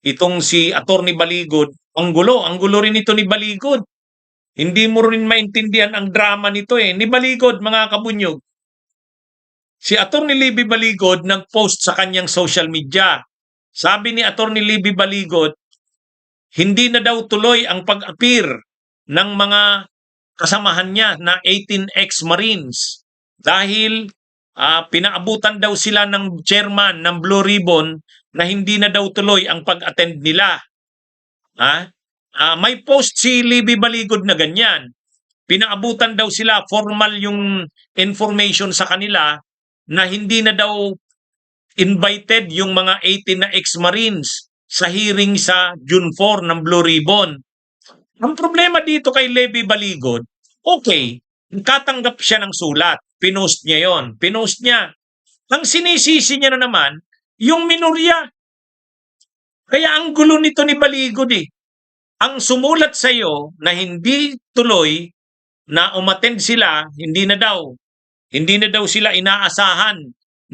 itong si Attorney Baligod, ang gulo rin ito ni Baligod. Hindi mo rin maintindihan ang drama nito eh. Ni Baligod, mga kabunyog. Si Attorney Libby Baligod nag-post sa kanyang social media. Sabi ni Attorney Libby Baligod, hindi na daw tuloy ang pag-appear ng mga kasamahan niya na 18 ex-Marines dahil pinaabutan daw sila ng chairman ng Blue Ribbon na hindi na daw tuloy ang pag-attend nila. May post si Libby Baligod na ganyan. Pinaabutan daw sila, formal yung information sa kanila na hindi na daw invited yung mga 18 na ex-Marines sa hearing sa June 4 ng Blue Ribbon. Ang problema dito kay Libby Baligod, okay, katanggap siya ng sulat. Pinost niya yon. Pinost niya. Ang sinisisi niya na naman, yung minorya. Kaya ang gulo nito ni Baligod eh. Ang sumulat sa iyo na hindi tuloy na umattend sila, hindi na daw sila inaasahan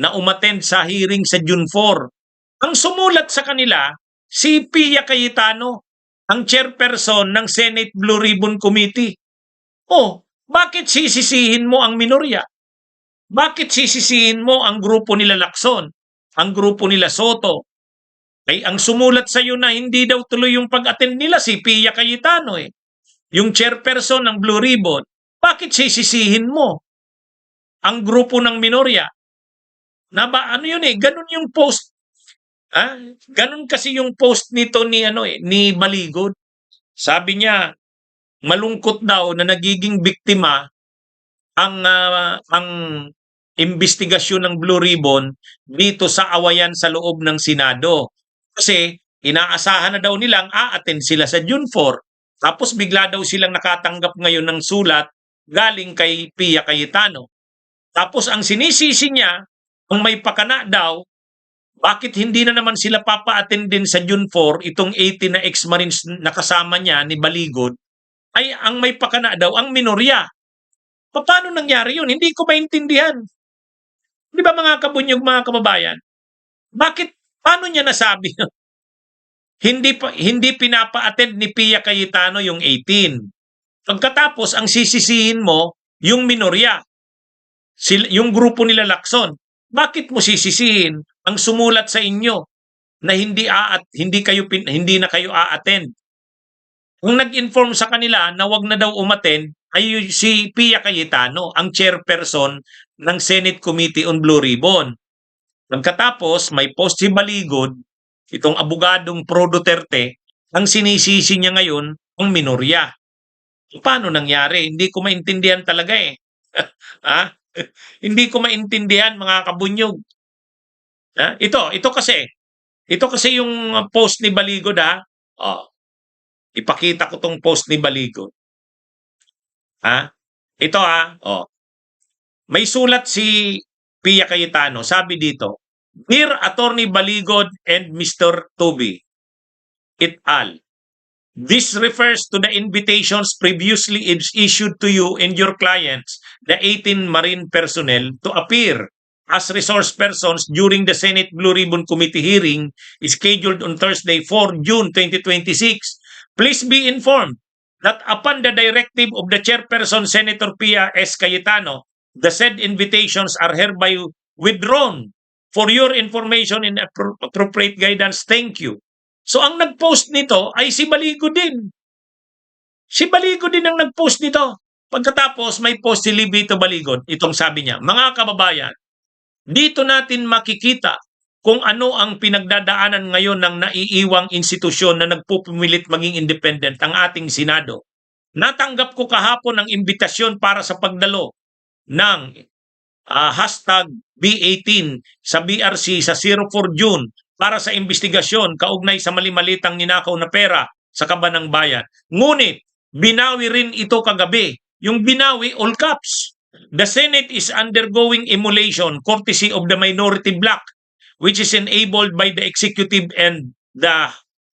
na umattend sa hearing sa June 4. Ang sumulat sa kanila, si Pia Cayetano, ang chairperson ng Senate Blue Ribbon Committee. Oh, bakit sisisihin mo ang minorya? Bakit sisisihin mo ang grupo nila Lacson, ang grupo nila Soto? Ay ang sumulat sa iyo na hindi daw tuloy yung pag-attend nila si Pia Cayetano eh. Yung chairperson ng Blue Ribbon. Bakit sisisihin mo ang grupo ng minorya? Ano yun eh, ganun yung post. Ganun kasi yung post nito ni Baligod. Sabi niya, malungkot daw na nagiging biktima ang investigasyon ng Blue Ribbon dito sa awayan sa loob ng Senado. Kasi inaasahan na daw nilang a-attend sila sa June 4. Tapos bigla daw silang nakatanggap ngayon ng sulat galing kay Pia Cayetano. Tapos ang sinisisi niya, ang may pakana daw, bakit hindi na naman sila papa-attend din sa June 4, itong 18 na ex-Marines na kasama niya ni Baligod, ay ang may pakana daw, ang minorya. Paano nangyari yun? Hindi ko maintindihan. Di ba mga kabunyog, mga kababayan? Paano niya nasabi? Hindi pinapa-attend ni Pia Cayetano yung 18. Pagkatapos, ang sisisihin mo, yung minorya. Yung grupo nila Lacson. Bakit mo sisisihin ang sumulat sa inyo na hindi na kayo a-attend? Kung nag-inform sa kanila na wag na daw umattend ay si Pia Cayetano, ang chairperson ng Senate Committee on Blue Ribbon. Pagkatapos, may post si Baligod, itong abogadong pro Duterte, ang sinisisi niya ngayon ang minorya. Paano nangyari? Hindi ko maintindihan talaga eh. Hindi ko maintindihan mga kabunyog. Ito kasi yung post ni Baligod ipakita ko tong post ni Baligod. May sulat si Pia Cayetano. Sabi dito, Dear Attorney Baligod and Mr. Toby et al. This refers to the invitations previously issued to you and your clients, the 18 Marine personnel, to appear as resource persons during the Senate Blue Ribbon Committee hearing scheduled on Thursday, 4 June 2026. Please be informed that upon the directive of the chairperson, Senator Pia S. Cayetano, the said invitations are hereby withdrawn. For your information and appropriate guidance, thank you. So ang nag-post nito ay si Baligod din. Si Baligod din ang nag-post nito. Pagkatapos may post si Libito Baligod. Itong sabi niya, mga kababayan, dito natin makikita kung ano ang pinagdadaanan ngayon ng naiiwang institusyon na nagpupumilit maging independent, ang ating Senado. Natanggap ko kahapon ang imbitasyon para sa pagdalo ng hashtag B18 sa BRC sa 04 June para sa investigasyon kaugnay sa mali-malitang ninakaw na pera sa Kabanang Bayan. Ngunit, binawi rin ito kagabi. Yung binawi, all caps. The Senate is undergoing emulation courtesy of the minority bloc which is enabled by the executive and the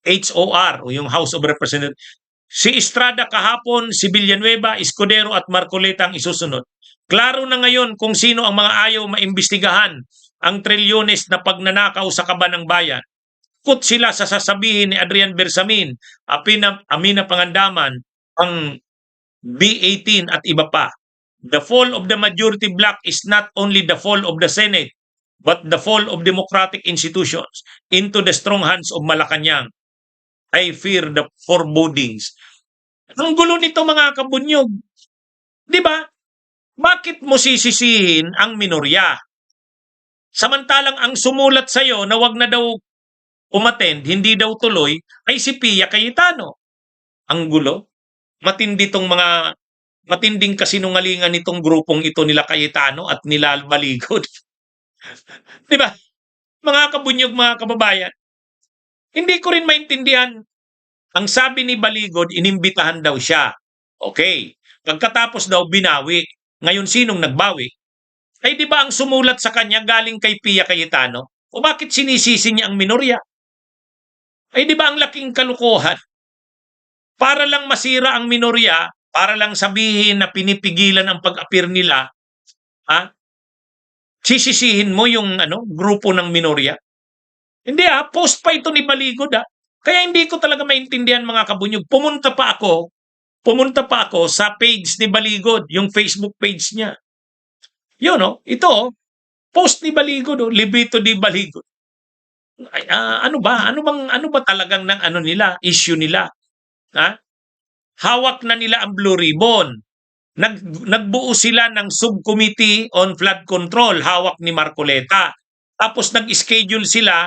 HOR, o yung House of Representatives. Si Estrada kahapon, si Villanueva, Escudero at Marcoleta ang isusunod. Klaro na ngayon kung sino ang mga ayaw maimbestigahan ang trilyones na pagnanakaw sa Kabanang Bayan. Sangkot sila sa sasabihin ni Adrian Bersamin, Amina Pangandaman, ang B18 at iba pa. The fall of the majority bloc is not only the fall of the Senate, but the fall of democratic institutions into the strong hands of Malacanang. I fear the forebodings. Ang gulo nito mga kabunyog. Di ba? Bakit mo sisisihin ang minorya? Samantalang ang sumulat sa'yo na wag na daw umattend, hindi daw tuloy, ay si Pia Cayetano. Ang gulo. Matinding kasinungalingan nitong grupong ito nila Cayetano at nila Baligod. Di ba? Mga kabunyog, mga kababayan. Hindi ko rin maintindihan. Ang sabi ni Baligod, inimbitahan daw siya. Okay. Pagkatapos daw binawi. Ngayon sinong nagbawi? Ay di ba ang sumulat sa kanya galing kay Pia Cayetano? O bakit sinisisi niya ang minorya? Ay di ba ang laking kalukuhan? Para lang masira ang minorya, para lang sabihin na pinipigilan ang pag-appear nila, sisisihin mo yung grupo ng minorya? Hindi post pa ito ni Baligod Kaya hindi ko talaga maintindihan mga kabunyog. Pumunta pa ako sa page ni Baligod, yung Facebook page niya. Yun ito post ni Baligod, Libito di Baligod. Ay, ano ba talagang nila, issue nila? Hawak na nila ang Blue Ribbon. Nagbuo sila ng subcommittee on flood control, hawak ni Marcoleta. Tapos nag-schedule sila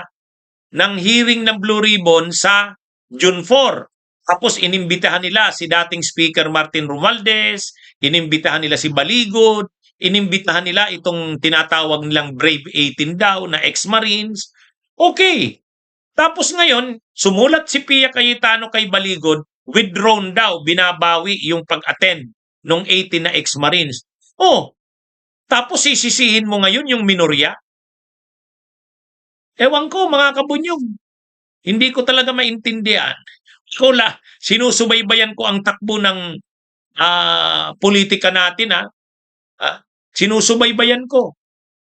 ng hearing ng Blue Ribbon sa June 4. Tapos inimbitahan nila si dating Speaker Martin Romualdez, inimbitahan nila si Baligod, inimbitahan nila itong tinatawag nilang Brave 18 daw na ex-Marines. Okay. Tapos ngayon, sumulat si Pia Cayetano kay Baligod, withdrawn daw, binabawi yung pag-attend ng 18 na ex-Marines. Tapos sisisihin mo ngayon yung minorya? Ewan ko mga kabunyog. Hindi ko talaga maintindihan. Sinusubaybayan ko ang takbo ng politika natin Sinusubaybayan ko.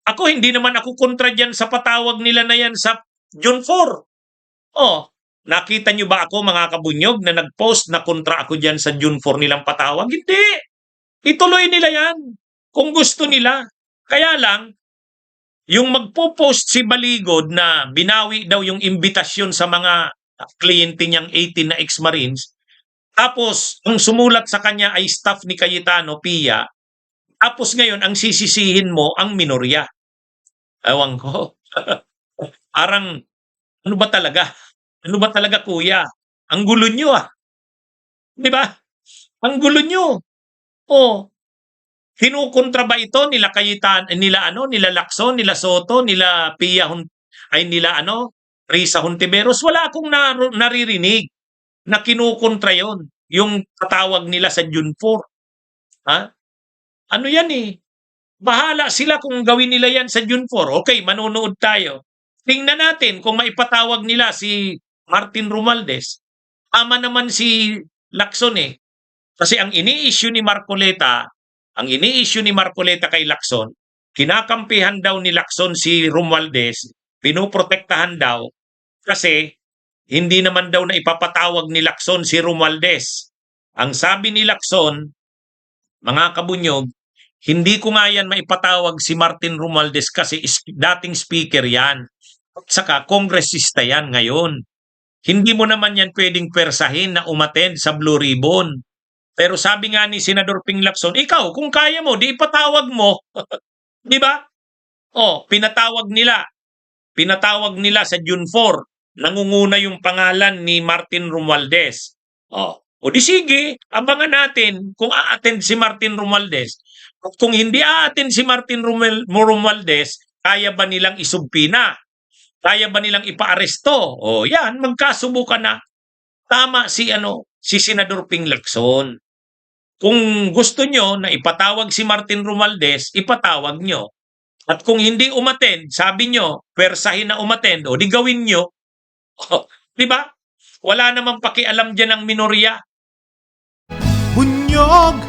Ako hindi naman ako kontra dyan sa patawag nila na yan sa June 4. Nakita nyo ba ako mga kabunyog na nag-post na kontra ako dyan sa June 4 nilang patawag? Hindi. Ituloy nila yan kung gusto nila. Kaya lang, yung magpo-post si Baligod na binawi daw yung imbitasyon sa mga kliyente niyang 18 na ex-Marines, tapos ang sumulat sa kanya ay staff ni Cayetano, Pia, tapos ngayon ang sisisihin mo ang minorya. Ewan ko. Parang, ano ba talaga? Ano ba talaga kuya? Ang gulo nyo Di ba? Ang gulo nyo. Kinukontra ba ito nila Cayetano, nila Lacson, nila Soto, nila Pia, nila Risa Hontiveros? Wala akong naririnig na kinukontra yon, yung tatawag nila sa June 4. Ano yan Bahala sila kung gawin nila yan sa June 4. Okay, manonood tayo. Tingnan natin kung maipatawag nila si Martin Romualdez. Tama naman si Lacson Kasi ang ini-issue ni Marcoleta kay Lacson, kinakampihan daw ni Lacson si Romualdez, pinoprotektahan daw kasi hindi naman daw na ipapatawag ni Lacson si Romualdez. Ang sabi ni Lacson, mga kabunyog, hindi ko nga yan maipatawag si Martin Romualdez kasi dating speaker yan. At saka kongresista yan ngayon. Hindi mo naman yan pwedeng persahin na umattend sa Blue Ribbon. Pero sabi nga ni Senador Ping Lacson, ikaw, kung kaya mo, di ipatawag mo. Di ba? Pinatawag nila sa June 4. Nangunguna yung pangalan ni Martin Romualdez. O di sige, abangan natin kung a-attend si Martin Romualdez. At kung hindi a-attend si Martin Romualdez, kaya ba nilang isumpina? Kaya ba nilang ipaaresto? Yan, magkasubukan na. Tama si Senador Ping Lacson. Kung gusto nyo na ipatawag si Martin Romualdez, ipatawag nyo. At kung hindi umattend, sabi nyo, persahin na umattend, di gawin nyo. Di ba? Wala namang pakialam dyan ang minorya. Bunyog,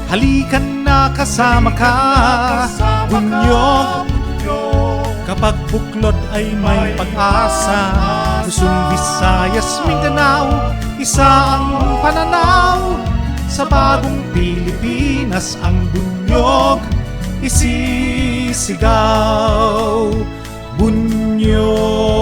halikan na kasama ka. Bunyog, Kapag buklod ay may pag-asa, Luzon, Visayas, Mindanao, isa ang pananaw. Sa bagong Pilipinas ang bunyog isisigaw. Bunyog